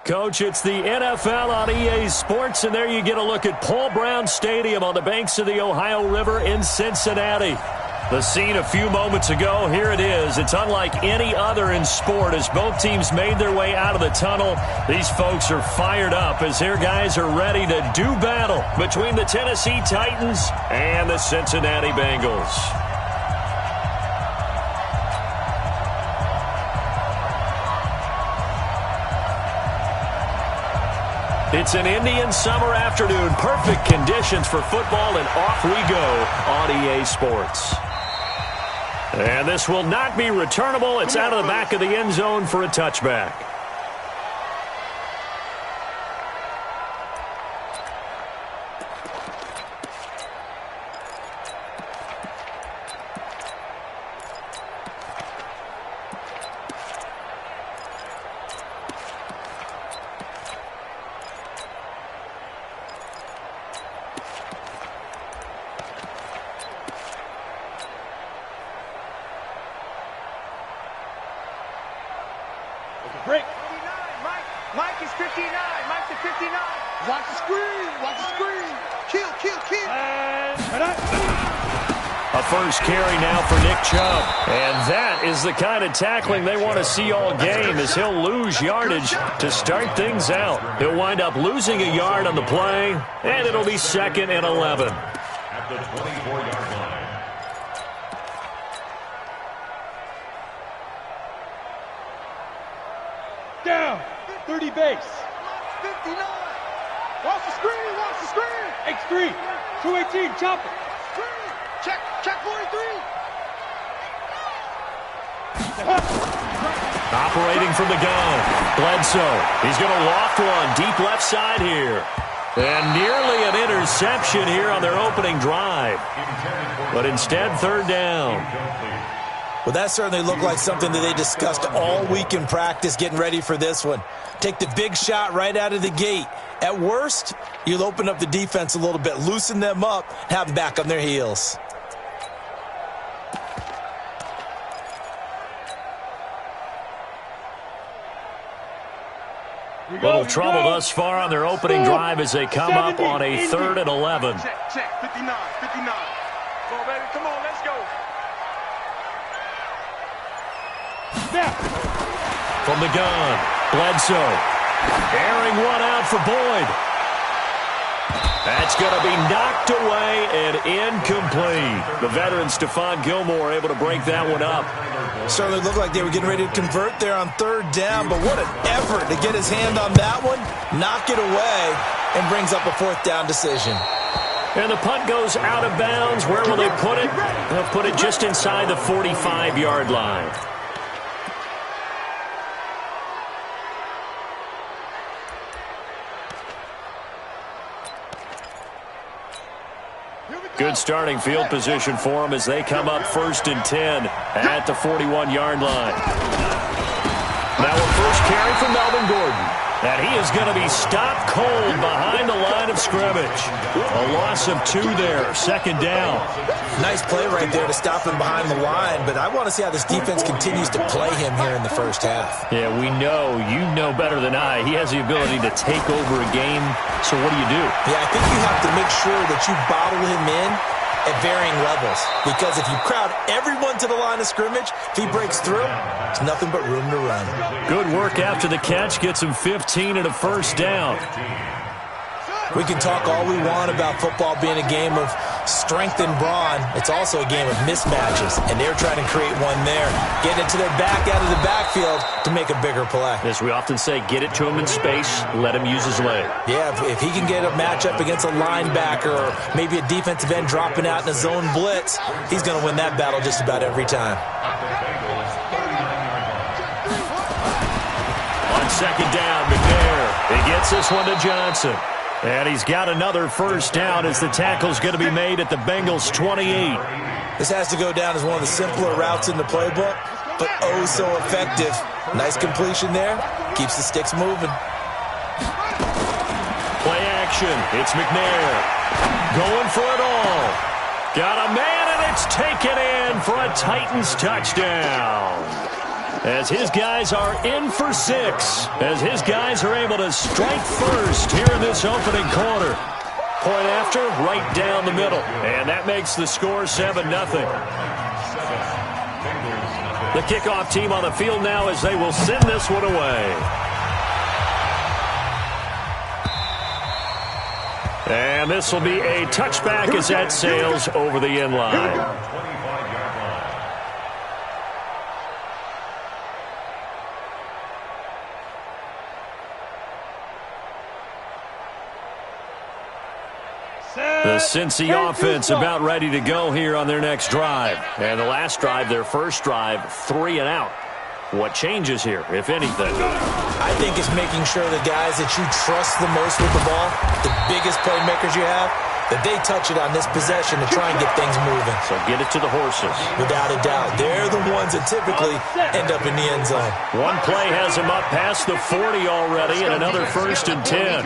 Coach, it's the NFL on EA Sports, and there you get a look at Paul Brown Stadium on the banks of the Ohio River in Cincinnati. The scene a few moments ago, here it is. It's unlike any other in sport as both teams made their way out of the tunnel. These folks are fired up as their guys are ready to do battle between the Tennessee Titans and the Cincinnati Bengals. It's an Indian summer afternoon. Perfect conditions for football, and off we go on EA Sports. And this will not be returnable. It's out of the back of the end zone for a touchback. Break. Mike is 59. Mike to 59. Watch the screen. Watch the screen. Kill. A first carry now for Nick Chubb. And that is the kind of tackling they want to see all game, as he'll lose yardage to start things out. He'll wind up losing a yard on the play, and it'll be 2nd and 11. At the 24-yard line. Down. 30 base. 59. Watch the screen. X3. 218. Chop it. Check 43. Operating from the gun. Bledsoe. He's going to loft one deep left side here. And nearly an interception here on their opening drive. But instead, 3rd down. Well, that certainly looked like something that they discussed all week in practice getting ready for this one. Take the big shot right out of the gate. At worst, you'll open up the defense a little bit, loosen them up, have them back on their heels. Little trouble thus far on their opening drive as they come up on a 3rd and 11. Check. 59. Come on, baby. Come on, let's go. From the gun, Bledsoe. Airing one out for Boyd. That's going to be knocked away and incomplete. The veteran Stephon Gilmore able to break that one up. Certainly looked like they were getting ready to convert there on 3rd down, but what an effort to get his hand on that one, knock it away, and brings up a 4th down decision. And the punt goes out of bounds. Where will they put it? They'll put it just inside the 45-yard line. Good starting field position for them as they come up 1st and 10 at the 41-yard line. Now a first carry from Melvin Gordon. And he is going to be stopped cold behind the line of scrimmage. A loss of 2 there, 2nd down. Nice play right there to stop him behind the line, but I want to see how this defense continues to play him here in the first half. Yeah, we know, you know better than I, he has the ability to take over a game, so what do you do? Yeah, I think you have to make sure that you bottle him in at varying levels, because if you crowd everyone to the line of scrimmage, if he breaks through, it's nothing but room to run. Good work after the catch, gets him 15 and a first down. We can talk all we want about football being a game of strength and brawn. It's also a game of mismatches, and they're trying to create one there. Get it to their back out of the backfield to make a bigger play. As we often say, get it to him in space, let him use his leg. Yeah, if he can get a matchup against a linebacker or maybe a defensive end dropping out in a zone blitz, he's going to win that battle just about every time. On 2nd down, McNair. He gets this one to Johnson. And he's got another first down as the tackle's going to be made at the Bengals' 28. This has to go down as one of the simpler routes in the playbook, but oh so effective. Nice completion there. Keeps the sticks moving. Play action. motion. It's McNair. Going for it all. Got a man, and it's taken in for a Titans touchdown. As his guys are in for 6. As his guys are able to strike first here in this opening quarter. Point after, right down the middle. And that makes the score 7-0. The kickoff team on the field now as they will send this one away. And this will be a touchback as that sails over the end line. The Cincy offense about ready to go here on their next drive. And the last drive, their first drive, 3 and out. What changes here, if anything? I think it's making sure the guys that you trust the most with the ball, the biggest playmakers you have, that they touch it on this possession to try and get things moving. So get it to the horses. Without a doubt. They're the ones that typically end up in the end zone. One play has them up past the 40 already, and another 1st and 10.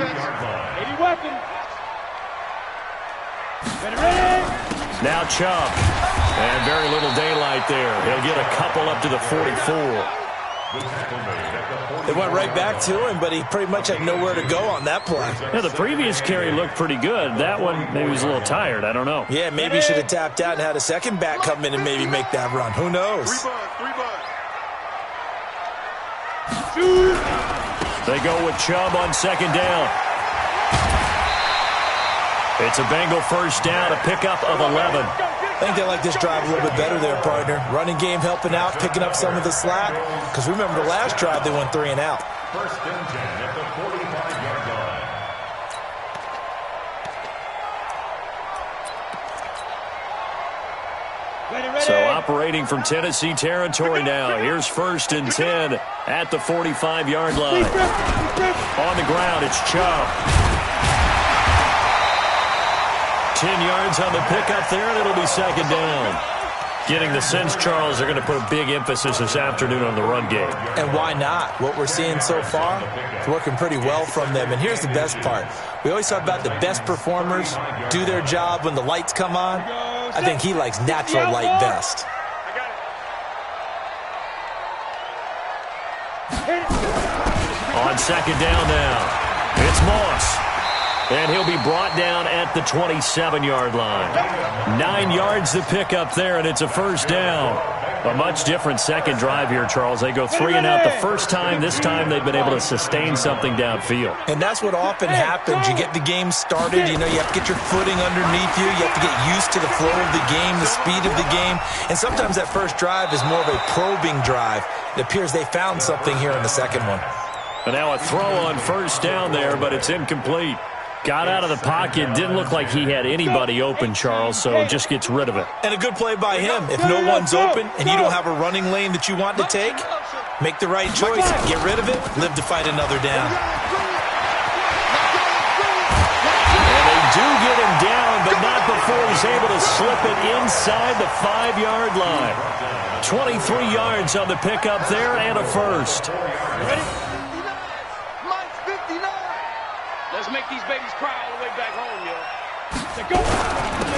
Now Chubb. And very little daylight there. He'll get a couple up to the 44. They went right back to him, but he pretty much had nowhere to go on that play. Yeah, the previous carry looked pretty good. That one, maybe he was a little tired. I don't know. Yeah, maybe he should have tapped out and had a second back come in and maybe make that run. Who knows? They go with Chubb on 2nd down. It's a Bengal 1st down, a pickup of 11. I think they like this drive a little bit better there, partner. Running game helping out, picking up some of the slack. Because remember the last drive, they went 3 and out. 1st and 10 at the 45-yard line. So operating from Tennessee territory now. Here's 1st and 10 at the 45-yard line. On the ground, it's Chubb. 10 yards on the pickup there, and it'll be 2nd down. Getting the sense, Charles, they're going to put a big emphasis this afternoon on the run game. And why not? What we're seeing so far is working pretty well from them. And here's the best part. We always talk about the best performers do their job when the lights come on. I think he likes natural light best. On 2nd down now, it's Moss. And he'll be brought down at the 27-yard line. 9 yards to pick up there, and it's a 1st down. A much different second drive here, Charles. They go 3 and out the first time. This time they've been able to sustain something downfield. And that's what often happens. You get the game started. You know, you have to get your footing underneath you. You have to get used to the flow of the game, the speed of the game. And sometimes that first drive is more of a probing drive. It appears they found something here in the second one. And now a throw on 1st down there, but it's incomplete. Got out of the pocket. Didn't look like he had anybody open, Charles, so just gets rid of it. And a good play by him. If no one's open and you don't have a running lane that you want to take, make the right choice. Get rid of it. Live to fight another down. And they do get him down, but not before he's able to slip it inside the 5-yard line. 23 yards on the pickup there and a 1st. Ready? Let's make these babies cry all the way back home, yo.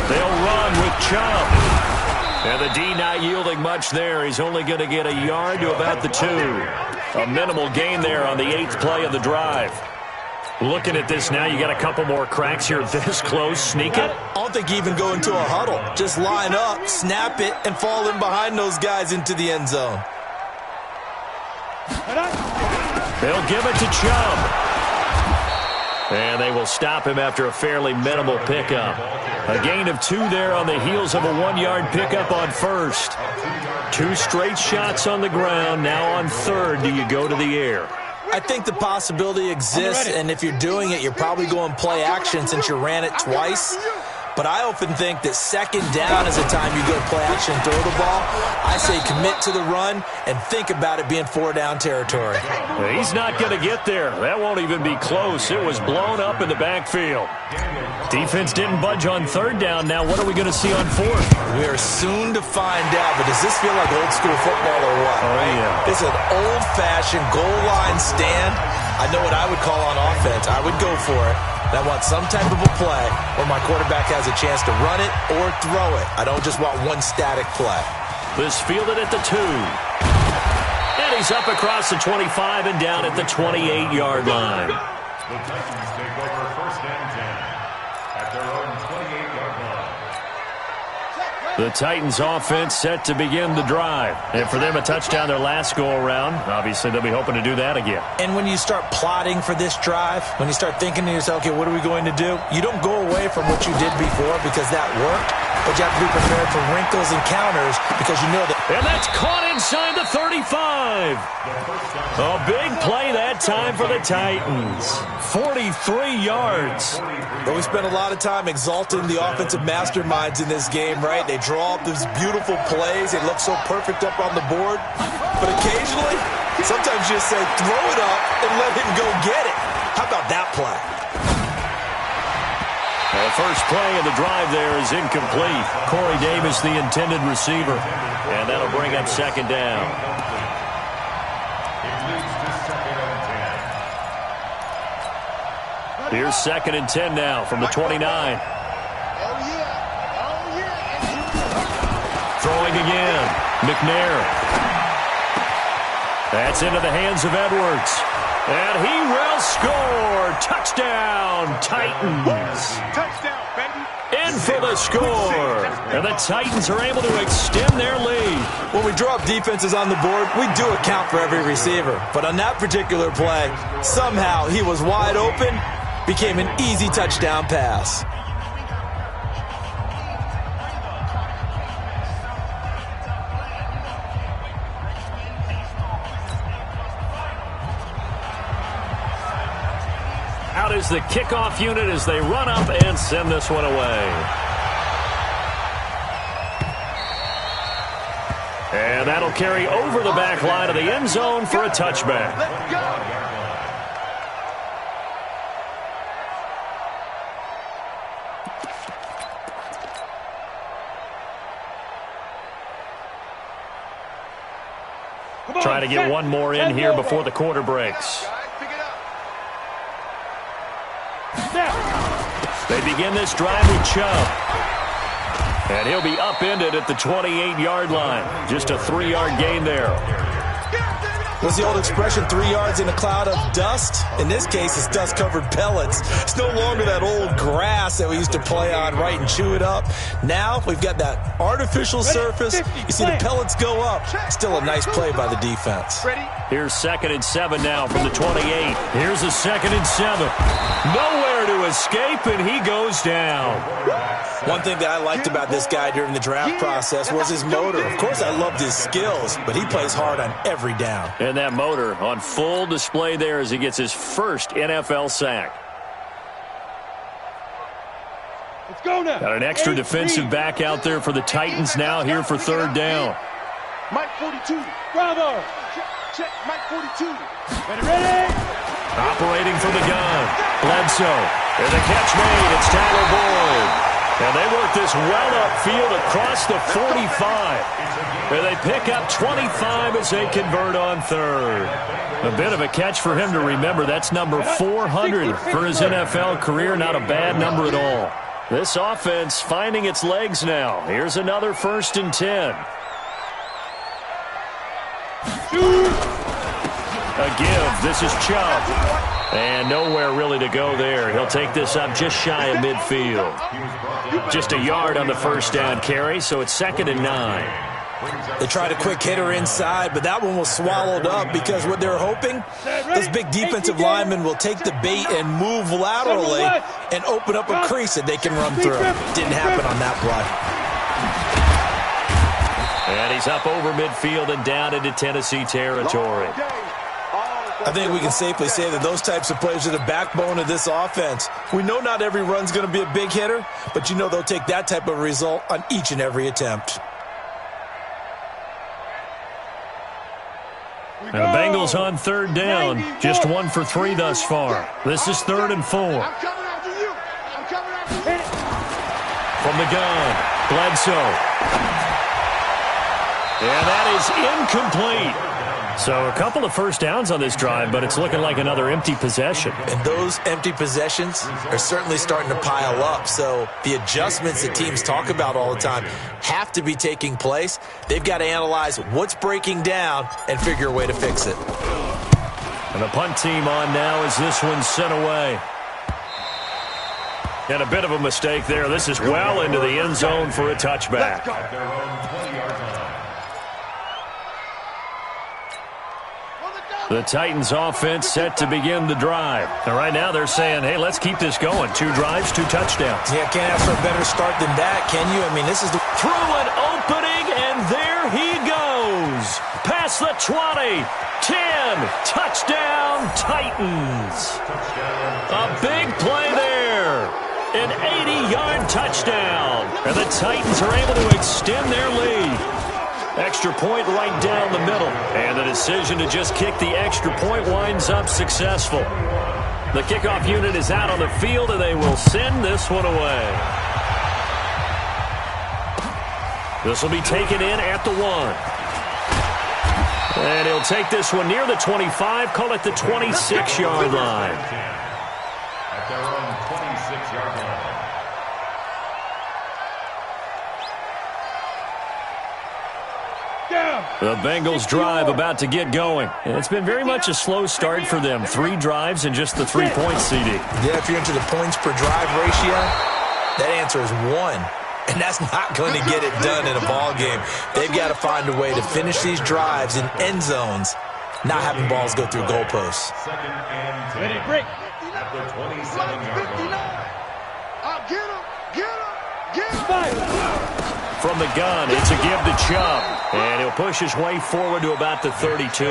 They'll run with Chubb. And the D not yielding much there. He's only going to get a yard to about the 2. A minimal gain there on the 8th play of the drive. Looking at this now, you got a couple more cracks here this close. Sneak it. I don't think you even go into a huddle. Just line up, snap it, and fall in behind those guys into the end zone. They'll give it to Chubb. And they will stop him after a fairly minimal pickup. A gain of 2 there on the heels of a 1-yard pickup on 1st. 2 straight shots on the ground. Now on 3rd, do you go to the air? I think the possibility exists, and if you're doing it, you're probably going play action since you ran it twice. But I often think that 2nd down is the time you go play action and throw the ball. I say commit to the run and think about it being 4-down territory. He's not going to get there. That won't even be close. It was blown up in the backfield. Defense didn't budge on 3rd down. Now what are we going to see on 4th? We are soon to find out, but does this feel like old school football or what? Oh, yeah. It's an old-fashioned goal line stand. I know what I would call on offense. I would go for it. I want some type of a play where my quarterback has a chance to run it or throw it. I don't just want one static play. This fielded at the 2. And he's up across the 25 and down at the 28-yard line. The Titans take over 1st and 10 at their own 28-yard line. The Titans offense set to begin the drive. And for them, a touchdown their last go-around. Obviously, they'll be hoping to do that again. And when you start plotting for this drive, when you start thinking to yourself, okay, what are we going to do? You don't go away from what you did before because that worked, but you have to be prepared for wrinkles and counters because you know that. And that's caught inside the 35. A big play that time for the Titans. 43 yards. But we spent a lot of time exalting the offensive masterminds in this game, right? They draw up these beautiful plays. They look so perfect up on the board. But occasionally, sometimes you just say, throw it up and let him go get it. How about that play? The first play of the drive there is incomplete. Corey Davis, the intended receiver. And that'll bring up 2nd down. It leads to 2nd and 10. Here's 2nd and 10 now from the 29. Throwing again. McNair. That's into the hands of Edwards. And he will score. Touchdown, Titans. Touchdown, baby. In for the score. And the Titans are able to extend their lead. When we draw up defenses on the board, we do account for every receiver. But on that particular play, somehow he was wide open, became an easy touchdown pass. Out is the kickoff unit as they run up and send this one away. And that'll carry over the back line of the end zone for a touchback. Let's go. Trying to get one more in here before the quarter breaks. They begin this drive with Chubb. And he'll be upended at the 28-yard line. Just a 3-yard gain there. What's the old expression, 3 yards in a cloud of dust? In this case, it's dust-covered pellets. It's no longer that old grass that we used to play on, right, and chew it up. Now we've got that artificial surface. You see the pellets go up. Still a nice play by the defense. Here's 2nd and 7 now from the 28. Here's a 2nd and 7. Nowhere to escape, and he goes down. One thing that I liked about this guy during the draft process was his motor. Of course, I loved his skills, but he plays hard on every down. And that motor on full display there as he gets his first NFL sack. Let's go now. Got an extra defensive back out there for the Titans now here for 3rd down. Mike 42. Bravo. Check. Mike 42. Ready. Operating from the gun. Bledsoe. And the catch made. It's Tyler Boyd. And they work this well upfield across the 45. And they pick up 25 as they convert on 3rd. A bit of a catch for him to remember. That's number 400 for his NFL career. Not a bad number at all. This offense finding its legs now. Here's another 1st and 10. A give. This is Chubb. And nowhere really to go there. He'll take this up just shy of midfield. Just a yard on the 1st down carry, so it's 2nd and 9. They tried a quick hitter inside, but that one was swallowed up because what they're hoping, this big defensive lineman will take the bait and move laterally and open up a crease that they can run through. Didn't happen on that play. And he's up over midfield and down into Tennessee territory. I think we can safely say that those types of plays are the backbone of this offense. We know not every run's going to be a big hitter, but you know they'll take that type of result on each and every attempt. And the Bengals on 3rd down. Just 1 for 3 thus far. This is 3rd and 4. I'm coming after you. I'm coming after you. From the gun, Bledsoe. And that is incomplete. So a couple of first downs on this drive, but it's looking like another empty possession. And those empty possessions are certainly starting to pile up. So the adjustments that teams talk about all the time have to be taking place. They've got to analyze what's breaking down and figure a way to fix it. And the punt team on now as this one's sent away. And a bit of a mistake there. This is well into the end zone for a touchback. At their own 20-yard line. The Titans offense set to begin the drive. And right now they're saying, hey, let's keep this going. 2 drives, 2 touchdowns. Yeah, can't ask for a better start than that, can you? I mean, this is the... Through an opening, and there he goes. Past the 20, 10, touchdown Titans. A big play there. An 80-yard touchdown. And the Titans are able to extend their lead. Extra point right down the middle. And the decision to just kick the extra point winds up successful. The kickoff unit is out on the field, and they will send this one away. This will be taken in at the 1. And he'll take this one near the 25, call it the 26-yard line. At their own 26-yard line. The Bengals drive about to get going. And it's been very much a slow start for them. 3 drives and just the 3 points, CD. Yeah, if you're into the points per drive ratio, that answer is 1. And that's not going to get it done in a ball game. They've got to find a way to finish these drives in end zones, not having balls go through goalposts. Second and 10. Ready, break. At the 27-yard line. I'll get him. Get him. From the gun, it's a give to Chubb. And he'll push his way forward to about the 32.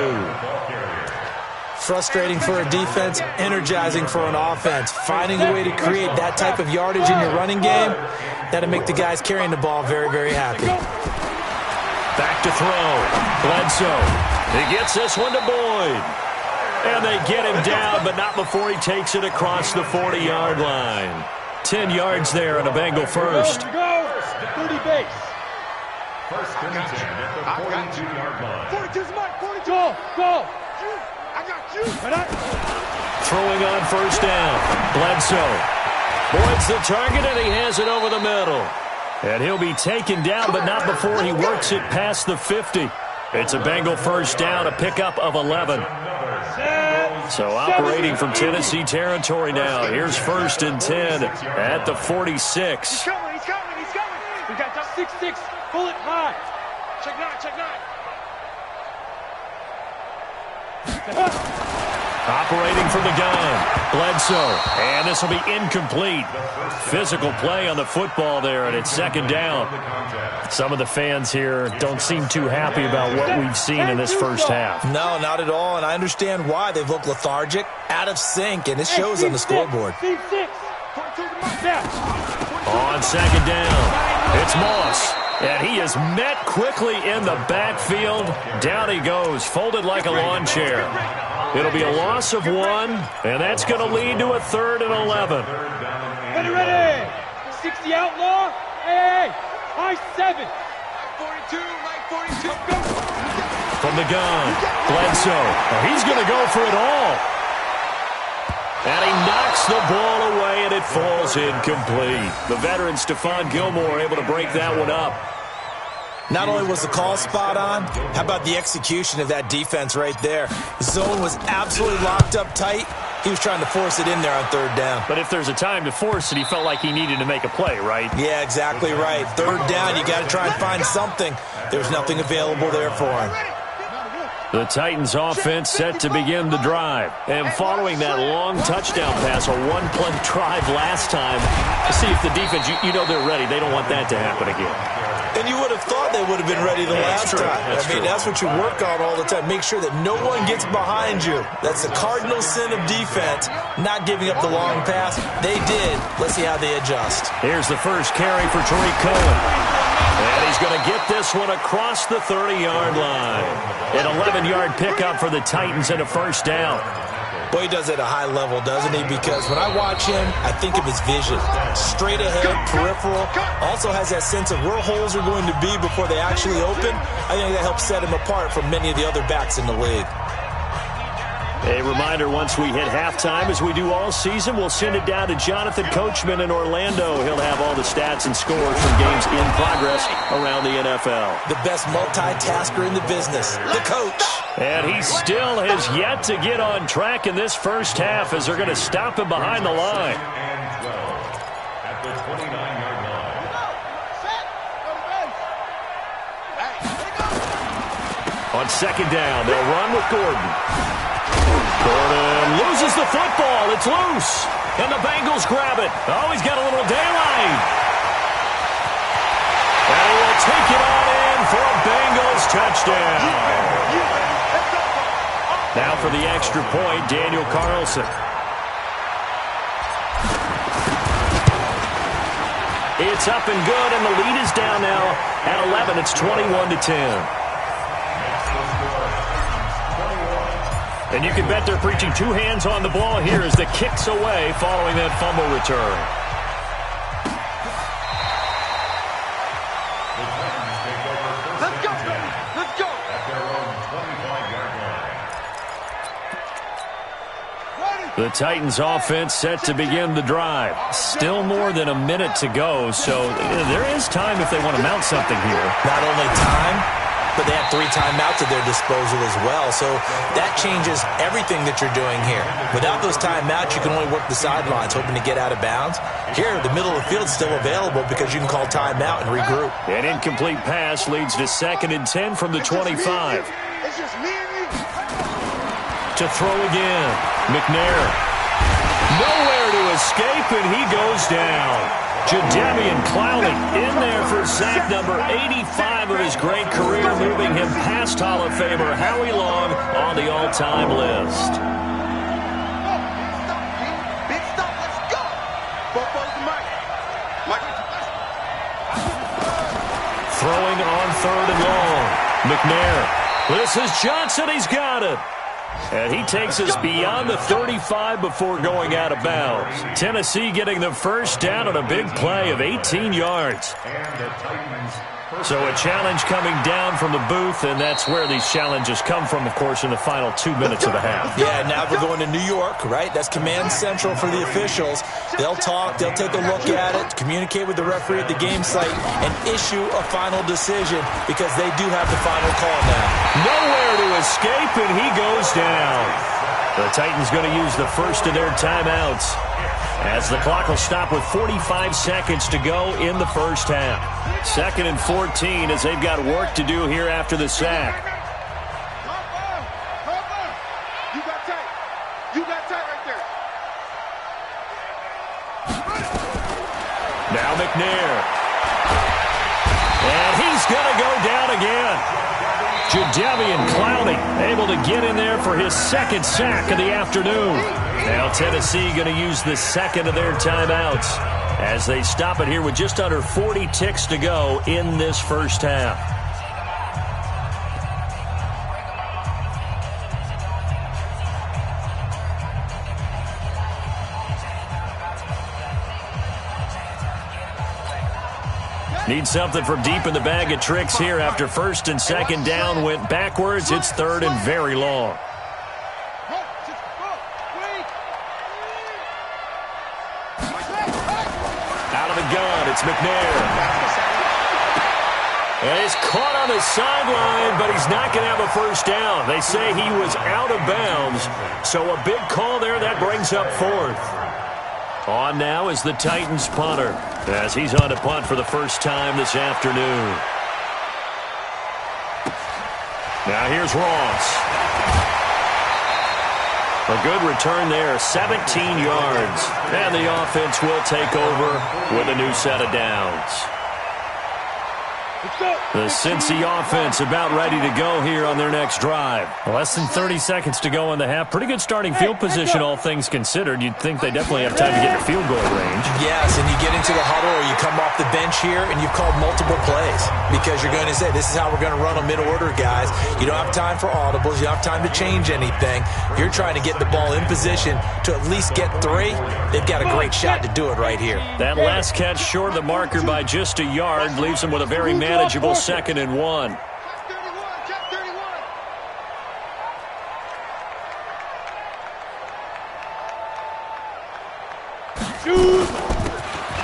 Frustrating for a defense, energizing for an offense. Finding a way to create that type of yardage in your running game, that'll make the guys carrying the ball very, very happy. Back to throw. Bledsoe. He gets this one to Boyd. And they get him down, but not before he takes it across the 40-yard line. 10 yards there and a Bengal first. Go. 30 base. First and 10 at the 42-yard line. 42's mine. 42. Go. I got you. Throwing on first down. Bledsoe. Boyd's the target, and he has it over the middle. And he'll be taken down, but not before he works it past the 50. It's a Bengal first down, a pickup of 11. So operating from Tennessee territory now. Here's first and 10 at the 46. He's coming. We got just 6-6. Pull it high. Check 9. Operating from the gun. Bledsoe. And this will be incomplete. Physical play on the football there, and it's second down. Some of the fans here don't seem too happy about what we've seen in this first half. No, not at all, and I understand why. They've looked lethargic, out of sync, and it shows on the scoreboard. On second down, it's Moss. And he is met quickly in the backfield. Down he goes, folded like a lawn chair. It'll be a loss of 1, and that's going to lead to a 3rd and 11. Ready. 60 outlaw. Hey. High 7. 42. Right 42. Go. From the gun, Bledsoe. Oh, he's going to go for it all. And he knocks the ball away, and it falls incomplete. The veteran Stephon Gilmore able to break that one up. Not only was the call spot on, how about the execution of that defense right there? Zone was absolutely locked up tight. He was trying to force it in there on 3rd down. But if there's a time to force it, he felt like he needed to make a play, right? Yeah, exactly right. 3rd down, you got to try and find something. There's nothing available there for him. The Titans offense set to begin the drive. And following that long touchdown pass, a 1-play drive last time, to see if the defense, you know they're ready. They don't want that to happen again. And you would have thought they would have been ready the last time. That's what you work on all the time. Make sure that no one gets behind you. That's the cardinal sin of defense, not giving up the long pass. They did. Let's see how they adjust. Here's the first carry for Tariq Cohen. And he's going to get this one across the 30-yard line. An 11-yard pickup for the Titans and a first down. Boy, he does it at a high level, doesn't he? Because when I watch him, I think of his vision. Straight ahead, peripheral. Also has that sense of where holes are going to be before they actually open. I think that helps set him apart from many of the other backs in the league. A reminder, once we hit halftime, as we do all season, we'll send it down to Jonathan Coachman in Orlando. He'll have all the stats and scores from games in progress around the NFL. The best multitasker in the business, the coach. And he still has yet to get on track in this first half as they're going to stop him behind the line. And 12 at the 29-yard line. On second down, they'll run with Gordon. Gordon loses the football. It's loose. And the Bengals grab it. Oh, he's got a little daylight. And he will take it on in for a Bengals touchdown. Now for the extra point, Daniel Carlson. It's up and good, and the lead is down now at 11. It's 21-10. And you can bet they're preaching two hands on the ball here as the kick's away following that fumble return. Let's go, baby. Let's go. At their own 25-yard line. The Titans offense set to begin the drive. Still more than a minute to go, so there is time if they want to mount something here. Not only time, but they have 3 timeouts at their disposal as well. So that changes everything that you're doing here. Without those timeouts, you can only work the sidelines, hoping to get out of bounds. Here, the middle of the field is still available because you can call timeout and regroup. An incomplete pass leads to 2nd and 10 from the 25. It's just me and you. To throw again. McNair. Nowhere to escape, and he goes down. Jadavian Clowney in there for sack number 85 of his great career, moving him past Hall of Famer Howie Long on the all-time list. Big stop, let's go. Both to Mike. Throwing on 3rd and long. McNair. This is Johnson. He's got it. And he takes us beyond the 35 before going out of bounds. Tennessee getting the first down on a big play of 18 yards. And the Titans. So a challenge coming down from the booth, and that's where these challenges come from, of course, in the final 2 minutes of the half. Yeah, now we're going to New York, right? That's command central for the officials. They'll talk, they'll take a look at it, communicate with the referee at the game site, and issue a final decision because they do have the final call now. Nowhere to escape, and he goes down. The Titans going to use the first of their timeouts as the clock will stop with 45 seconds to go in the first half. 2nd and 14 as they've got work to do here after the sack. You got tight. You got tight right there. Now McNair. And he's going to go down again. Jadavian Clowney able to get in there for his 2nd sack of the afternoon. Now Tennessee going to use the 2nd of their timeouts as they stop it here with just under 40 ticks to go in this first half. Need something from deep in the bag of tricks here after 1st and 2nd down went backwards. It's 3rd and very long. Out of the gun, it's McNair. And he's caught on the sideline, but he's not going to have a first down. They say he was out of bounds, so a big call there. That brings up 4th. On now is the Titans punter, as he's on to punt for the first time this afternoon. Now here's Ross. A good return there, 17 yards. And the offense will take over with a new set of downs. The Cincy offense about ready to go here on their next drive. Less than 30 seconds to go in the half. Pretty good starting field position, all things considered. You'd think they definitely have time to get to field goal range. Yes, and you get into the huddle or you come off the bench here and you've called multiple plays because you're going to say, this is how we're going to run them in order, guys. You don't have time for audibles. You don't have time to change anything. You're trying to get the ball in position to at least get 3. They've got a great shot to do it right here. That last catch short of the marker by just a yard leaves them with a very manageable 2nd and 1.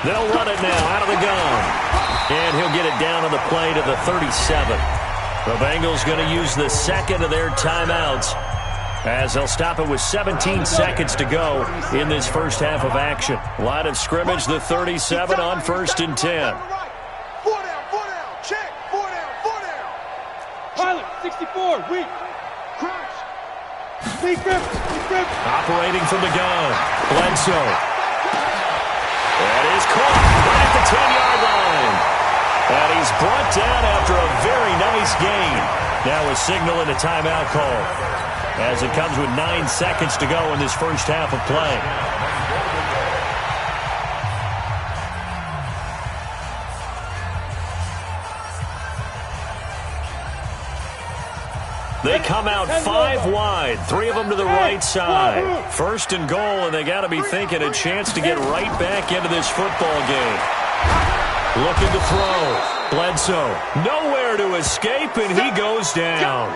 They'll run it now out of the gun. And he'll get it down on the play to the 37. The Bengals going to use the 2nd of their timeouts as they'll stop it with 17 seconds to go in this first half of action. Line of scrimmage, the 37 on 1st and 10. 4 down, check, 4 down. Pilot, 64, weak, crouch. Deep grip. Operating from the gun, Bledsoe. That is caught right at the 10-yard line. And he's brought down after a very nice gain. Now a signal and a timeout call as it comes with 9 seconds to go in this first half of play. They come out 5 wide, 3 of them to the right side. 1st and goal, and they got to be thinking a chance to get right back into this football game. Looking to throw. Bledsoe, nowhere to escape, and he goes down.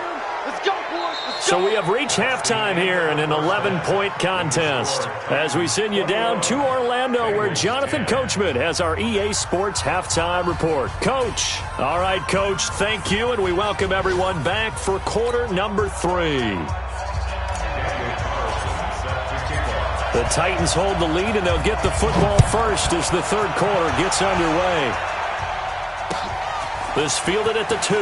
Let's go, boys. So we have reached halftime here in an 11-point contest as we send you down to Orlando where Jonathan Coachman has our EA Sports halftime report. Coach. All right, Coach, thank you, and we welcome everyone back for quarter number 3. The Titans hold the lead, and they'll get the football first as the third quarter gets underway. This fielded at the 2.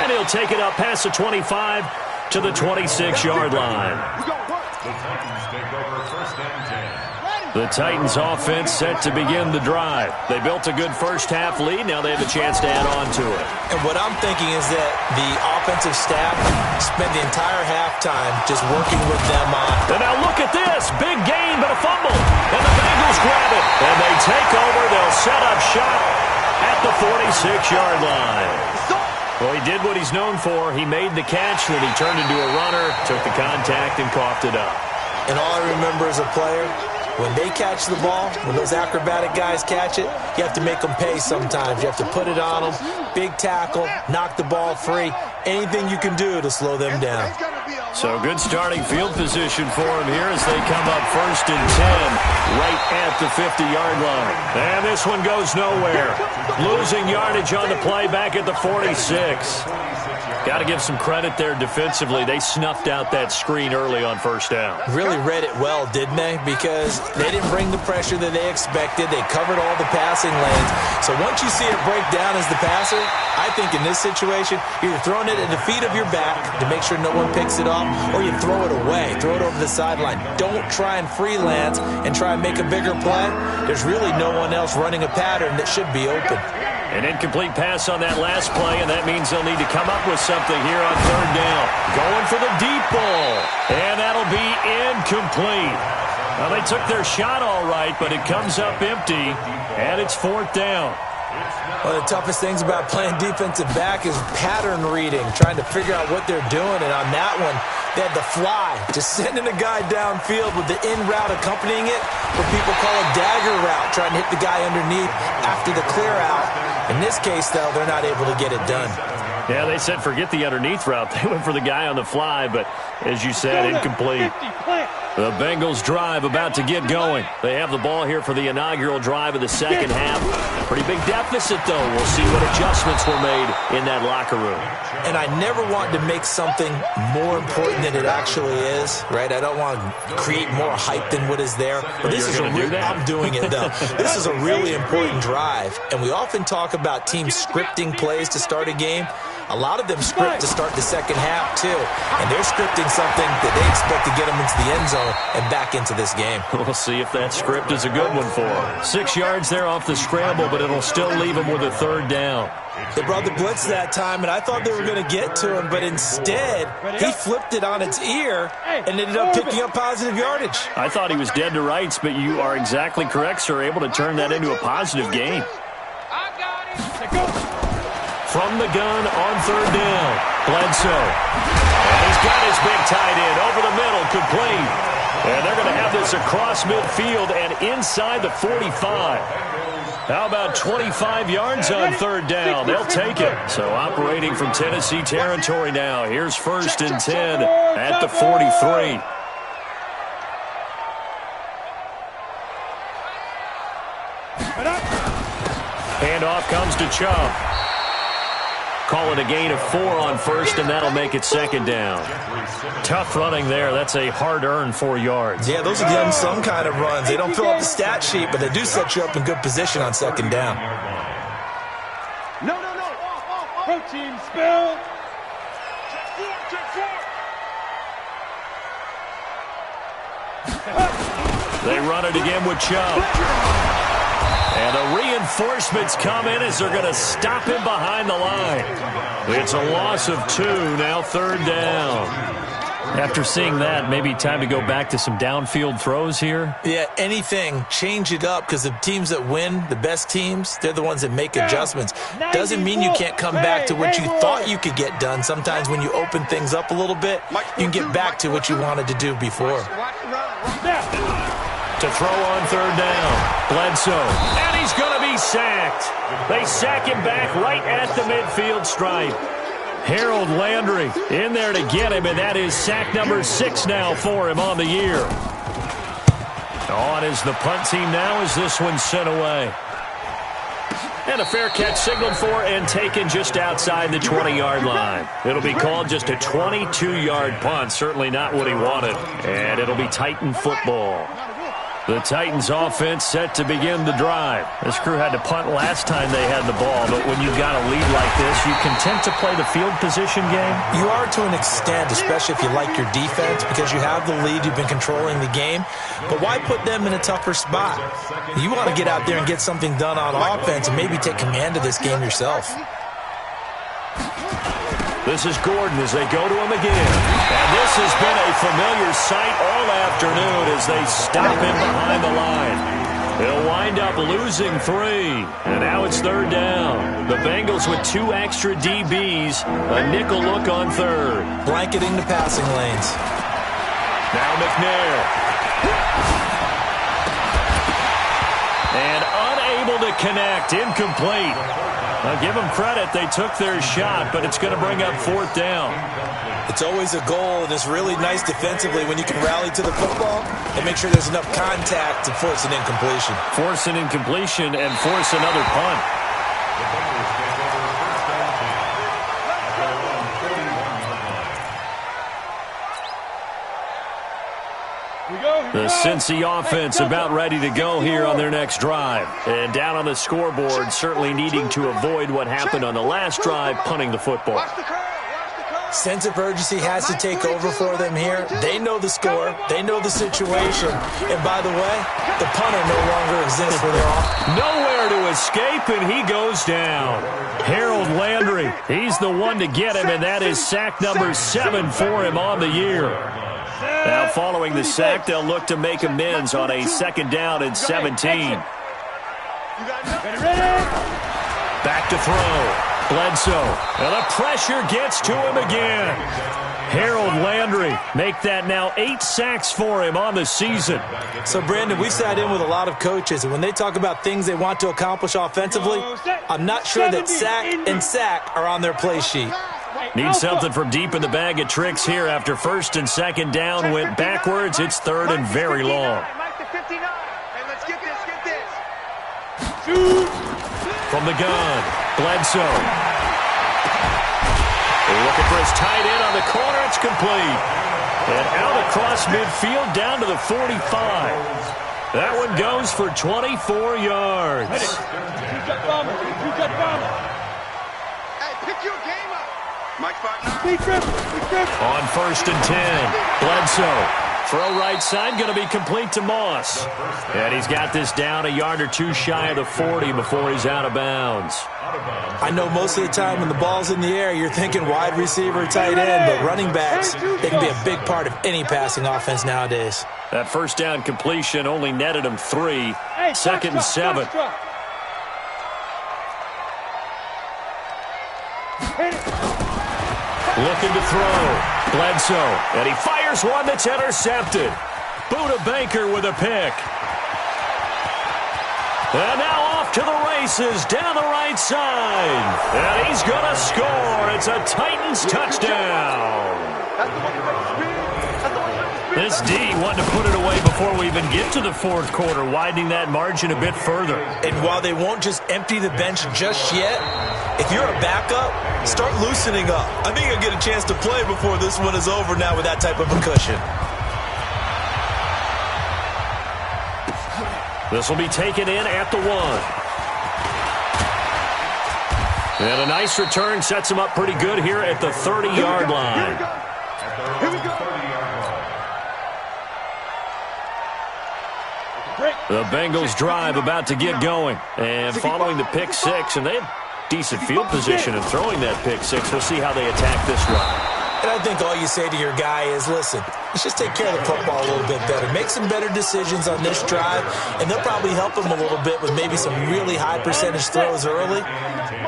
And he'll take it up past the 25 to the 26-yard line. The Titans take over 1st and 10. The Titans offense set to begin the drive. They built a good first half lead. Now they have a chance to add on to it. And what I'm thinking is that the offensive staff spent the entire halftime just working with them on. And now look at this. Big gain, but a fumble. And the Bengals grab it. And they take over. They'll set up shop at the 46-yard line. Well, he did what he's known for. He made the catch, then he turned into a runner, took the contact, and coughed it up. And all I remember as a player, when they catch the ball, when those acrobatic guys catch it, you have to make them pay sometimes. You have to put it on them, big tackle, knock the ball free, anything you can do to slow them down. So good starting field position for him here as they come up 1st and 10 right at the 50-yard line. And this one goes nowhere. Losing yardage on the play back at the 46. Got to give some credit there defensively. They snuffed out that screen early on 1st down. Really read it well, didn't they? Because they didn't bring the pressure that they expected. They covered all the passing lanes. So once you see it break down as the passer, I think in this situation, you're throwing it at the feet of your back to make sure no one picks it off, or you throw it away, throw it over the sideline. Don't try and freelance and try and make a bigger play. There's really no one else running a pattern that should be open. An incomplete pass on that last play, and that means they'll need to come up with something here on 3rd down. Going for the deep ball, and that'll be incomplete. Well, they took their shot all right, but it comes up empty, and it's 4th down. One of the toughest things about playing defensive back is pattern reading, trying to figure out what they're doing. And on that one, they had the fly, just sending a guy downfield with the in route accompanying it, what people call a dagger route, trying to hit the guy underneath after the clear out. In this case, though, they're not able to get it done. Yeah, they said forget the underneath route. They went for the guy on the fly, but as you said, incomplete. The Bengals drive about to get going. They have the ball here for the inaugural drive of the second half. Pretty big deficit, though. We'll see what adjustments were made in that locker room. And I never want to make something more important than it actually is, right? I don't want to create more hype than what is there. But this is I'm doing it, though. This is a really important drive. And we often talk about teams scripting plays to start a game. A lot of them script to start the second half, too. And they're scripting something that they expect to get them into the end zone and back into this game. We'll see if that script is a good one for them. 6 yards there off the scramble, but it'll still leave them with a third down. They brought the blitz that time, and I thought they were going to get to him, but instead, he flipped it on its ear and ended up picking up positive yardage. I thought he was dead to rights, but you are exactly correct, sir. Able to turn that into a positive gain. From the gun on third down, Bledsoe. And he's got his big tight end over the middle, complete. And they're going to have this across midfield and inside the 45. How about 25 yards on third down? They'll take it. So operating from Tennessee territory now. Here's 1st and 10 at the 43. Handoff comes to Chubb. Call it a gain of 4 on first, and that'll make it 2nd down. Tough running there. That's a hard-earned 4 yards. Yeah, those are the unsung kind of runs. They don't fill up the stat sheet, but they do set you up in good position on 2nd down. No. Protein spill. They run it again with Chubb. And the reinforcements come in as they're going to stop him behind the line. It's a loss of 2, now 3rd down. After seeing that, maybe time to go back to some downfield throws here. Yeah, anything, change it up, because the teams that win, the best teams, they're the ones that make adjustments. Doesn't mean you can't come back to what you thought you could get done. Sometimes when you open things up a little bit, you can get back to what you wanted to do before. To throw on third down, Bledsoe, and he's going to be sacked. They sack him back right at the midfield stripe. Harold Landry in there to get him, and that is sack number 6 now for him on the year. On is the punt team now as this one's sent away. And a fair catch signaled for and taken just outside the 20-yard line. It'll be called just a 22-yard punt, certainly not what he wanted. And it'll be Titan football. The Titans offense set to begin the drive. This crew had to punt last time they had the ball, but when you've got a lead like this, you content to play the field position game? You are to an extent, especially if you like your defense, because you have the lead, you've been controlling the game. But why put them in a tougher spot? You want to get out there and get something done on offense and maybe take command of this game yourself. This is Gordon as they go to him again. And this has been a familiar sight all afternoon as they stop him behind the line. They'll wind up losing 3. And now it's 3rd down. The Bengals with 2 extra DBs. A nickel look on third. Blanketing the passing lanes. Now McNair. And unable to connect. Incomplete. I'll give them credit. They took their shot, but it's going to bring up 4th down. It's always a goal, and it's really nice defensively when you can rally to the football and make sure there's enough contact to force an incompletion. Force an incompletion and force another punt. The Cincy offense about ready to go here on their next drive. And down on the scoreboard, certainly needing to avoid what happened on the last drive, punting the football. Sense of urgency has to take over for them here. They know the score. They know the situation. And by the way, the punter no longer exists when they're off. Nowhere to escape, and he goes down. Harold Landry, he's the one to get him, and that is sack number 7 for him on the year. Now following the sack, they'll look to make amends on a 2nd down and 17. Back to throw. Bledsoe. And the pressure gets to him again. Harold Landry make that now 8 sacks for him on the season. So, Brandon, we've sat in with a lot of coaches, and when they talk about things they want to accomplish offensively, I'm not sure that sack and sack are on their play sheet. Need something from deep in the bag of tricks here after 1st and 2nd down went backwards. It's 3rd and very long. From the gun, Bledsoe. Looking for his tight end on the corner. It's complete. And out across midfield down to the 45. That one goes for 24 yards. Hey, pick your game up. On 1st and 10, Bledsoe. Throw right side, going to be complete to Moss. And he's got this down a yard or two shy of the 40 before he's out of bounds. I know most of the time when the ball's in the air, you're thinking wide receiver, tight end, but running backs, they can be a big part of any passing offense nowadays. That first down completion only netted him 3. 2nd and 7. Looking to throw. Bledsoe. And he fires one that's intercepted. Buda Baker with a pick. And now off to the races down the right side. And he's going to score. It's a Titans touchdown. This D wanted to put it away before we even get to the fourth quarter, widening that margin a bit further. And while they won't just empty the bench just yet, if you're a backup, start loosening up. I think you'll get a chance to play before this one is over now with that type of a cushion. This will be taken in at the 1. And a nice return sets him up pretty good here at the 30-yard line. Here we go. The Bengals drive about to get going. And following the pick 6, and they have decent field position in throwing that pick 6. We'll see how they attack this drive. And I think all you say to your guy is, listen, let's just take care of the football a little bit better. Make some better decisions on this drive, and they'll probably help him a little bit with maybe some really high percentage throws early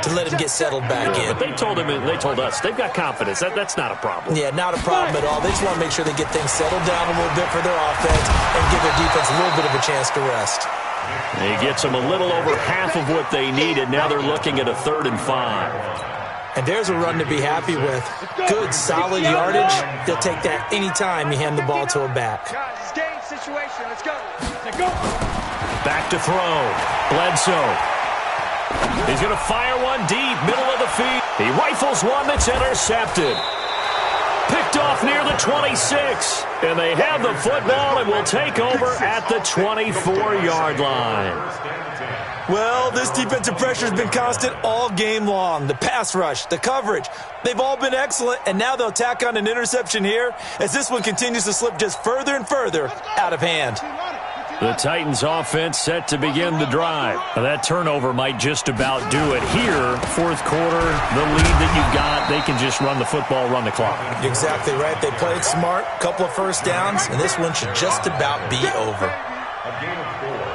to let him get settled back in. But they told us they've got confidence. That's not a problem. Yeah, not a problem at all. They just want to make sure they get things settled down a little bit for their offense and give their defense a little bit of a chance to rest. He gets them a little over half of what they needed. Now they're looking at a 3rd and 5. And there's a run to be happy with. Good, solid yardage. They'll take that any time you hand the ball to a back. Guys, it's game situation. Let's go. Let's go. Back to throw. Bledsoe. He's going to fire one deep, middle of the field. He rifles one that's intercepted. Picked off near the 26. And they have the football and will take over at the 24-yard line. Well, this defensive pressure has been constant all game long. The pass rush, the coverage, they've all been excellent, and now they'll tack on an interception here as this one continues to slip just further and further out of hand. The Titans offense set to begin the drive. Now, that turnover might just about do it here. Fourth quarter, the lead that you've got, they can just run the football, run the clock. Exactly right. They played smart, couple of first downs, and this one should just about be over.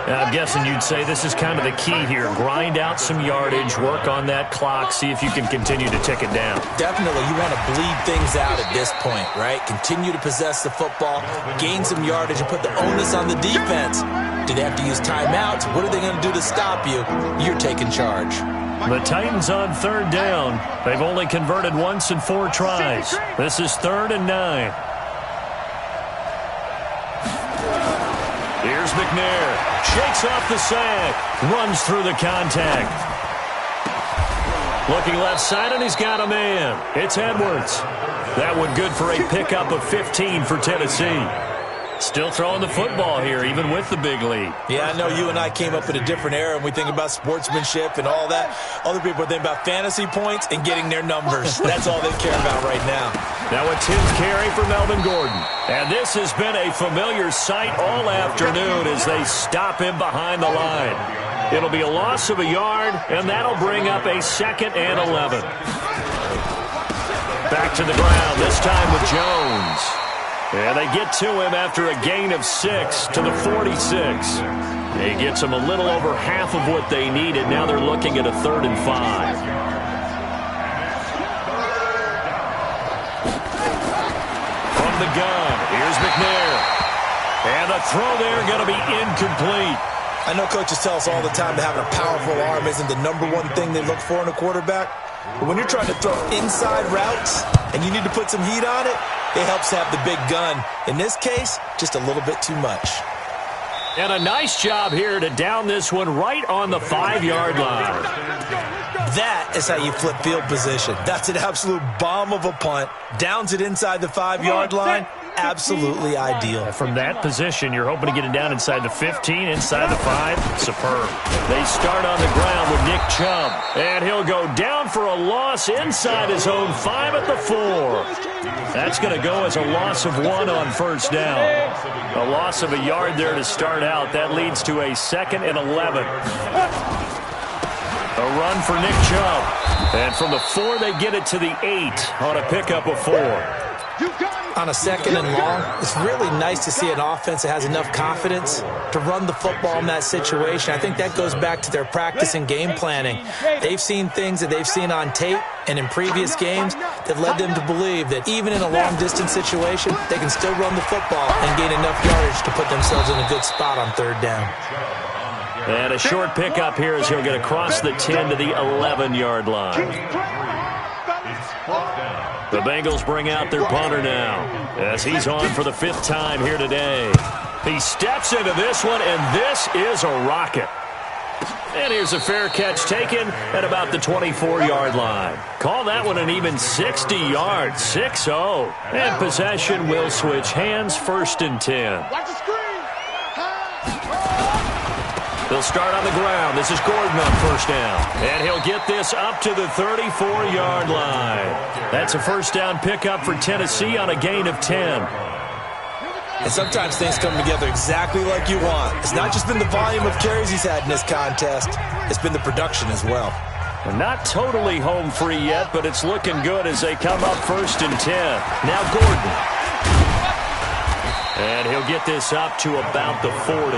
I'm guessing you'd say this is kind of the key here. Grind out some yardage, work on that clock, see if you can continue to tick it down. Definitely. You want to bleed things out at this point, right? Continue to possess the football, gain some yardage, and put the onus on the defense. Do they have to use timeouts? What are they going to do to stop you? You're taking charge. The Titans on 3rd down. They've only converted once in 4 tries. This is 3rd and 9. Here's McNair. Shakes off the sack. Runs through the contact. Looking left side, and he's got a man. It's Edwards. That one good for a pickup of 15 for Tennessee. Still throwing the football here, even with the big lead. Yeah, I know you and I came up in a different era, and we think about sportsmanship and all that. Other people think about fantasy points and getting their numbers. That's all they care about right now. Now a 10th carry for Melvin Gordon. And this has been a familiar sight all afternoon as they stop him behind the line. It'll be a loss of a yard, and that'll bring up a 2nd and 11. Back to the ground, this time with Jones. And they get to him after a gain of 6 to the 46. He gets them a little over half of what they needed. Now they're looking at a 3rd and 5. From the gun, here's McNair. And the throw there going to be incomplete. I know coaches tell us all the time that having a powerful arm isn't the #1 thing they look for in a quarterback. But when you're trying to throw inside routes and you need to put some heat on it, it helps to have the big gun. In this case, just a little bit too much. And a nice job here to down this one right on the 5-yard line. That is how you flip field position. That's an absolute bomb of a punt. Downs it inside the 5-yard line. absolutely ideal. From that position, you're hoping to get it down inside the 15, inside the 5. Superb. They start on the ground with Nick Chubb. And he'll go down for a loss inside his own 5 at the 4. That's going to go as a loss of 1 on first down. A loss of a yard there to start out. That leads to a 2nd and 11. A run for Nick Chubb. And from the 4, they get it to the 8 on a pickup of 4. On a 2nd and long, it's really nice to see an offense that has enough confidence to run the football in that situation. I think that goes back to their practice and game planning. They've seen things that they've seen on tape and in previous games that led them to believe that even in a long-distance situation, they can still run the football and gain enough yardage to put themselves in a good spot on 3rd down. And a short pickup here as he'll get across the 10 to the 11-yard line. The Bengals bring out their punter now as he's on for the 5th time here today. He steps into this one, and this is a rocket. And here's a fair catch taken at about the 24-yard line. Call that one an even 60 yards, 6-0. And possession will switch hands, 1st and 10. Watch the screen. They'll start on the ground. This is Gordon on first down. And he'll get this up to the 34-yard line. That's a first down pickup for Tennessee on a gain of 10. And sometimes things come together exactly like you want. It's not just been the volume of carries he's had in this contest. It's been the production as well. They're not totally home free yet, but it's looking good as they come up 1st and 10. Now Gordon. And he'll get this up to about the 40.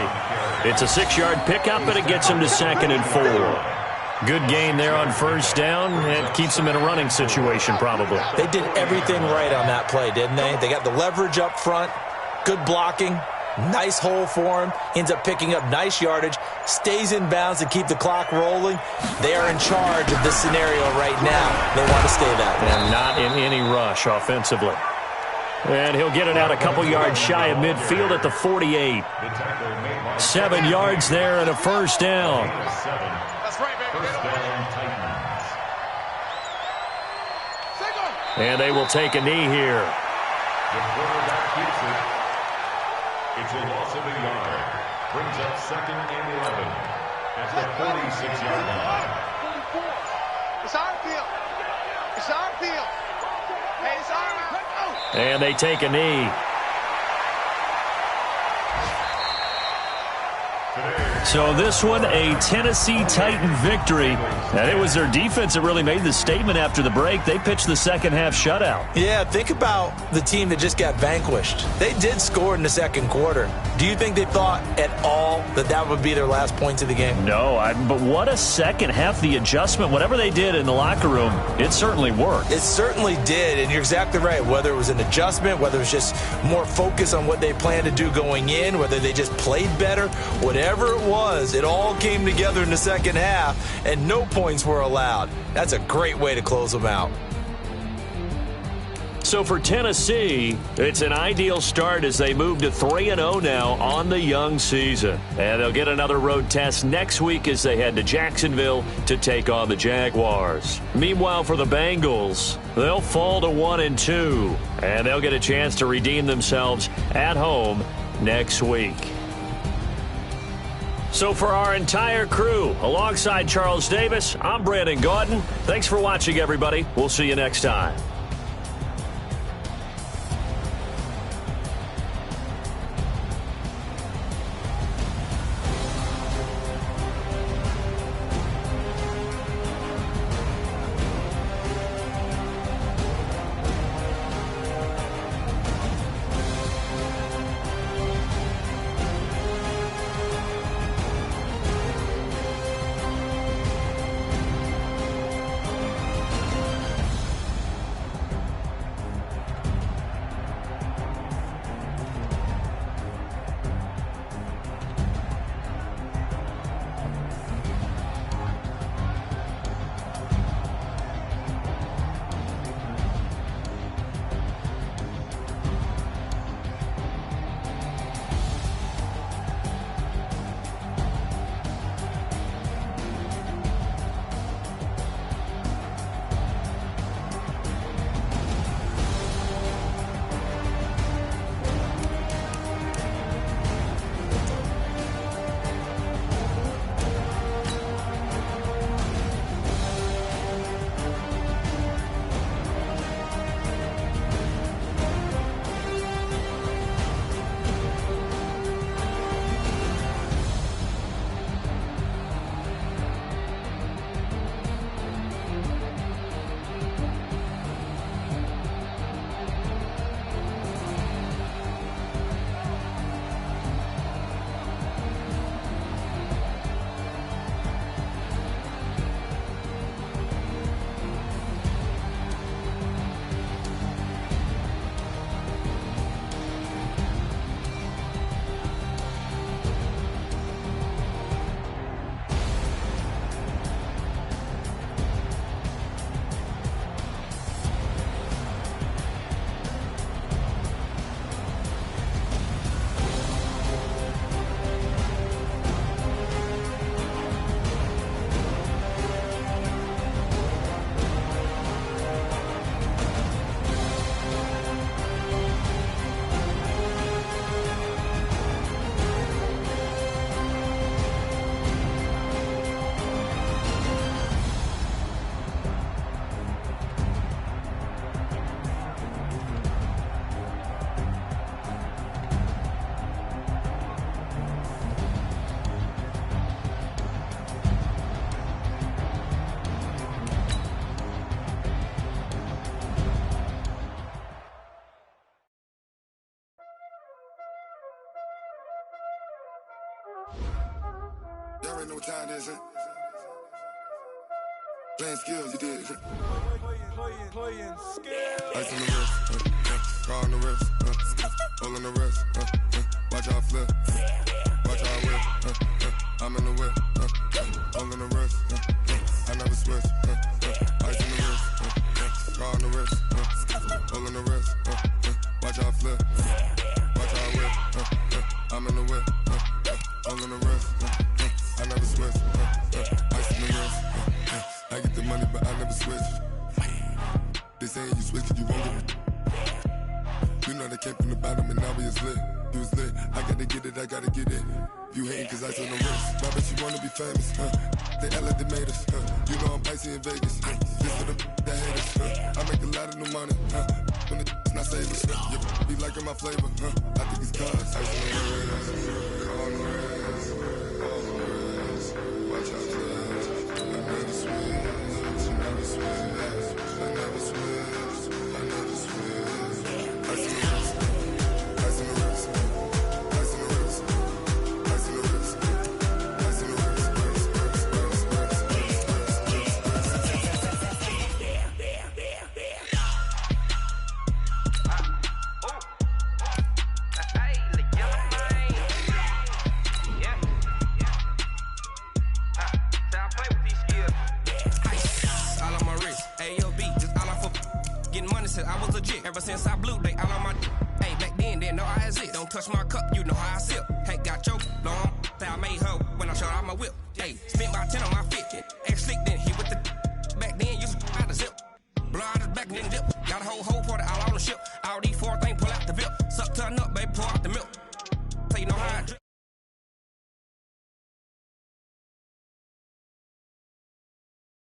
It's a 6-yard pickup, but it gets him to 2nd and 4. Good gain there on first down. It keeps him in a running situation, probably. They did everything right on that play, didn't they? They got the leverage up front, good blocking, nice hole for him, ends up picking up nice yardage, stays in bounds to keep the clock rolling. They are in charge of this scenario right now. They want to stay that way. And not in any rush offensively. And he'll get it out a couple yards shy of midfield at the 48. 7 yards there and a first down. That's right, baby. And they will take a knee here. The quarterback keeps it. It's a loss of a yard. Brings up 2nd and 11 at the 46-yard line. It's our field. It's our field. Hey, it's our out. And they take a knee. So this one, a Tennessee Titan victory. And it was their defense that really made the statement after the break. They pitched the second-half shutout. Yeah, think about the team that just got vanquished. They did score in the 2nd quarter. Do you think they thought at all that that would be their last points of the game? No, but what a second half. The adjustment, whatever they did in the locker room, it certainly worked. It certainly did, and you're exactly right. Whether it was an adjustment, whether it was just more focus on what they planned to do going in, whether they just played better, whatever it was, it all came together in the 2nd half, and no points were allowed. That's a great way to close them out. So for Tennessee, it's an ideal start as they move to 3-0 now on the young season. And they'll get another road test next week as they head to Jacksonville to take on the Jaguars. Meanwhile, for the Bengals, they'll fall to 1-2, and they'll get a chance to redeem themselves at home next week. So for our entire crew, alongside Charles Davis, I'm Brandon Gaudin. Thanks for watching, everybody. We'll see you next time. already know what time it is, huh? Playing skills, you did, huh? Playing skills. Ice on the wrist, car on the wrist, hole on the wrist, watch how I flip, watch how I whip, I'm in the whip, hole on the wrist, I never switch, ice on the wrist, car on the wrist, hole on the wrist, watch how I flip, watch how I whip, I'm in the whip, hole on the wrist, I never switch, ice on the wrist, I get the money but I never switch. They saying you switch cause you won't get it. You know they came from the bottom and now we is lit. You was lit, I gotta get it, I gotta get it. You hating cause ice on the wrist. I bet you wanna be famous, They act like they made us, You know I'm icy in Vegas, Just for the that hate us, I make a lot of new money, When the not savers, You be liking my flavor, I think it's cause ice on the wrist, on the wrist, on the wrist. Watch out for this, I never switch, I never switch. I never switch, I never switch. Ice in the wrist, ice in the wrist, ice in the wrist, ice in the wrist, ice in the wrist, I was legit. Ever since I blew, they all on my hey, back then, didn't know I had it. Don't touch my cup, you know how I sip. Hey, got choked, long, I made her